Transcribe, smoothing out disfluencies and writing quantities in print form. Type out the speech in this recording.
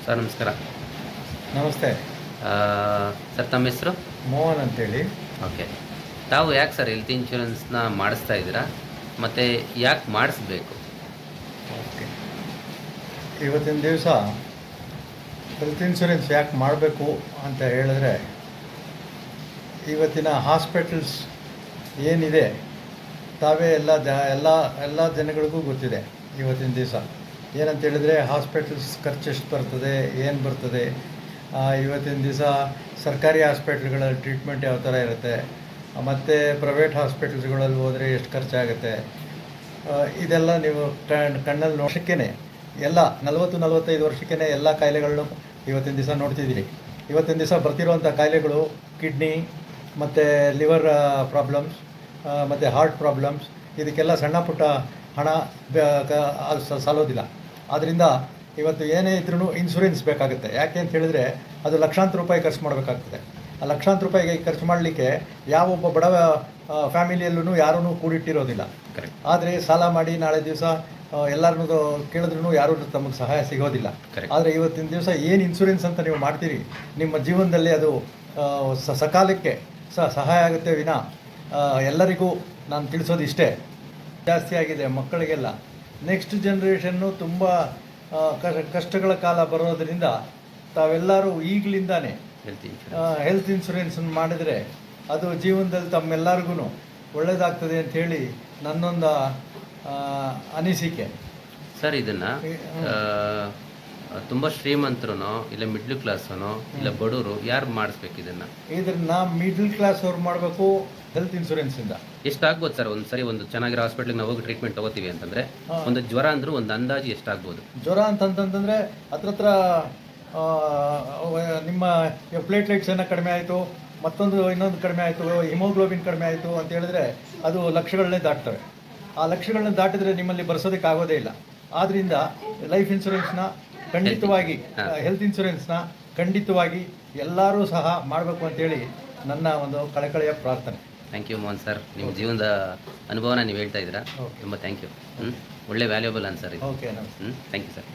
Sir ನಮಸ್ಕಾರ. ನಮಸ್ತೆ. Sir ತಮ್ಮ ಹೆಸರು? ಮೋಹನ್ ಅಂತೇಳಿ. ಓಕೆ. ತಾವು ಯಾಕೆ ಸರ್ ಹೆಲ್ತ್ ಇನ್ಶೂರೆನ್ಸ್ನ ಮಾಡಿಸ್ತಾ ಇದ್ದೀರಾ ಮತ್ತು ಯಾಕೆ ಮಾಡಿಸ್ಬೇಕು? ಓಕೆ, ಇವತ್ತಿನ ದಿವಸ ಹೆಲ್ತ್ ಇನ್ಶೂರೆನ್ಸ್ ಯಾಕೆ ಮಾಡಬೇಕು ಅಂತ ಹೇಳಿದ್ರೆ, ಇವತ್ತಿನ ಹಾಸ್ಪಿಟಲ್ಸ್ ಏನಿದೆ ತಾವೇ ಎಲ್ಲ ಜನಗಳಿಗೂ ಗೊತ್ತಿದೆ. ಇವತ್ತಿನ ದಿವಸ ಏನಂತ ಹೇಳಿದ್ರೆ, ಹಾಸ್ಪಿಟಲ್ಸ್ ಖರ್ಚು ಎಷ್ಟು ಬರ್ತದೆ, ಏನು ಬರ್ತದೆ, ಇವತ್ತಿನ ದಿವಸ ಸರ್ಕಾರಿ ಹಾಸ್ಪಿಟ್ಲ್ಗಳಲ್ಲಿ ಟ್ರೀಟ್ಮೆಂಟ್ ಯಾವ ಥರ ಇರುತ್ತೆ, ಮತ್ತು ಪ್ರೈವೇಟ್ ಹಾಸ್ಪಿಟಲ್ಸ್ಗಳಲ್ಲಿ ಹೋದರೆ ಎಷ್ಟು ಖರ್ಚಾಗುತ್ತೆ, ಇದೆಲ್ಲ ನೀವು ಕಣ್ಣಲ್ಲಿ ವರ್ಷಕ್ಕೇ ಎಲ್ಲ 40-45 ವರ್ಷಕ್ಕೇ ಎಲ್ಲ ಕಾಯಿಲೆಗಳನ್ನು ಇವತ್ತಿನ ದಿವಸ ನೋಡ್ತಿದ್ದೀರಿ. ಇವತ್ತಿನ ದಿವಸ ಬರ್ತಿರೋವಂಥ ಕಾಯಿಲೆಗಳು ಕಿಡ್ನಿ ಮತ್ತು ಲಿವರ್ ಪ್ರಾಬ್ಲಮ್ಸ್ ಮತ್ತು ಹಾರ್ಟ್ ಪ್ರಾಬ್ಲಮ್ಸ್, ಇದಕ್ಕೆಲ್ಲ ಸಣ್ಣ ಪುಟ್ಟ ಹಣ ಸಾಲೋದಿಲ್ಲ. ಆದ್ದರಿಂದ ಇವತ್ತು ಏನೇ ಇದ್ರೂ ಇನ್ಶೂರೆನ್ಸ್ ಬೇಕಾಗುತ್ತೆ. ಯಾಕೆ ಅಂತ ಹೇಳಿದ್ರೆ, ಅದು ಲಕ್ಷಾಂತರ ರೂಪಾಯಿ ಖರ್ಚು ಮಾಡಬೇಕಾಗ್ತದೆ. ಆ ಲಕ್ಷಾಂತರ ರೂಪಾಯಿಗೆ ಖರ್ಚು ಮಾಡಲಿಕ್ಕೆ ಯಾವೊಬ್ಬ ಬಡವ ಫ್ಯಾಮಿಲಿಯಲ್ಲೂ ಯಾರೂ ಕೂಡಿಟ್ಟಿರೋದಿಲ್ಲ. ಆದರೆ ಸಾಲ ಮಾಡಿ ನಾಳೆ ದಿವಸ ಎಲ್ಲರನ್ನೂ ಕೇಳಿದ್ರೂ ಯಾರೂ ತಮಗೆ ಸಹಾಯ ಸಿಗೋದಿಲ್ಲ. ಆದರೆ ಇವತ್ತಿನ ದಿವಸ ಏನು ಇನ್ಶೂರೆನ್ಸ್ ಅಂತ ನೀವು ಮಾಡ್ತೀರಿ, ನಿಮ್ಮ ಜೀವನದಲ್ಲಿ ಅದು ಸಕಾಲಕ್ಕೆ ಸಹಾಯ ಆಗುತ್ತೆ ವಿನ ಎಲ್ಲರಿಗೂ ನಾನು ತಿಳಿಸೋದು ಇಷ್ಟೇ, ಜಾಸ್ತಿ ಆಗಿದೆ ಮಕ್ಕಳಿಗೆಲ್ಲ. ನೆಕ್ಸ್ಟ್ ಜನ್ರೇಷನ್ನು ತುಂಬ ಕಷ್ಟಗಳ ಕಾಲ ಬರೋದರಿಂದ ತಾವೆಲ್ಲರೂ ಈಗಲಿಂದಾನೇ ಹೆಲ್ತ್ ಇನ್ಶೂರೆನ್ಸನ್ನು ಮಾಡಿದರೆ ಅದು ಜೀವನದಲ್ಲಿ ತಮ್ಮೆಲ್ಲರಿಗೂ ಒಳ್ಳೆಯದಾಗ್ತದೆ ಅಂಥೇಳಿ ನನ್ನೊಂದು ಅನಿಸಿಕೆ. ಸರ್ ಇದನ್ನು ತುಂಬ ಶ್ರೀಮಂತರು ಇಲ್ಲ ಮಿಡ್ಲ್ ಕ್ಲಾಸನೋ ಇಲ್ಲ ಬಡವರು ಯಾರು ಮಾಡಿಸ್ಬೇಕು ಇದನ್ನು ಮಿಡ್ಲ್ ಕ್ಲಾಸ್ ಅವ್ರು ಮಾಡಬೇಕು. ಹೆಲ್ತ್ ಇನ್ಶೂರೆನ್ಸಿಂದ ಎಷ್ಟಾಗ್ಬೋದು ಸರ್? ಒಂದು ಚೆನ್ನಾಗಿರೋ ಹಾಸ್ಪಿಟ್ಲಿಗೆ ನಾವು ಹೋಗಿ ಟ್ರೀಟ್ಮೆಂಟ್ ತೊಗೋತೀವಿ ಅಂತಂದರೆ ಒಂದು ಜ್ವರ ಅಂದರೂ ಒಂದು ಅಂದಾಜು ಎಷ್ಟಾಗ್ಬೋದು? ಜ್ವರ ಅಂತಂತಂದರೆ ಹತ್ರ ನಿಮ್ಮ ಪ್ಲೇಟ್ಲೆಟ್ಸ್ ಏನೋ ಕಡಿಮೆ ಆಯಿತು, ಇನ್ನೊಂದು ಕಡಿಮೆ ಆಯಿತು, ಹಿಮೋಗ್ಲೋಬಿನ್ ಕಡಿಮೆ ಆಯಿತು ಅಂತ ಹೇಳಿದ್ರೆ ಅದು ಲಕ್ಷಗಳನ್ನೇ ದಾಟ್ತವೆ. ಆ ಲಕ್ಷಗಳನ್ನ ದಾಟಿದ್ರೆ ನಿಮ್ಮಲ್ಲಿ ಬರ್ಸೋದಕ್ಕೆ ಆಗೋದೇ ಇಲ್ಲ. ಆದ್ದರಿಂದ ಲೈಫ್ ಇನ್ಶೂರೆನ್ಸ್ನ ಖಂಡಿತವಾಗಿ, ಹೆಲ್ತ್ ಇನ್ಶೂರೆನ್ಸ್ನ ಖಂಡಿತವಾಗಿ ಎಲ್ಲರೂ ಸಹ ಮಾಡಬೇಕು ಅಂತೇಳಿ ನನ್ನ ಒಂದು ಕಳಕಳಿಯ ಪ್ರಾರ್ಥನೆ. ಥ್ಯಾಂಕ್ ಯು ಮೋಹನ್ ಸರ್, ನಿಮ್ಮ ಜೀವನದ ಅನುಭವನ ನೀವು ಹೇಳ್ತಾ ಇದ್ದೀರಾ. ತುಂಬ ಥ್ಯಾಂಕ್ ಯು. ಒಳ್ಳೆ ವ್ಯಾಲ್ಯೂಬಲ್ ಆನ್ಸರ್ ಇದು. Okay, thank you sir.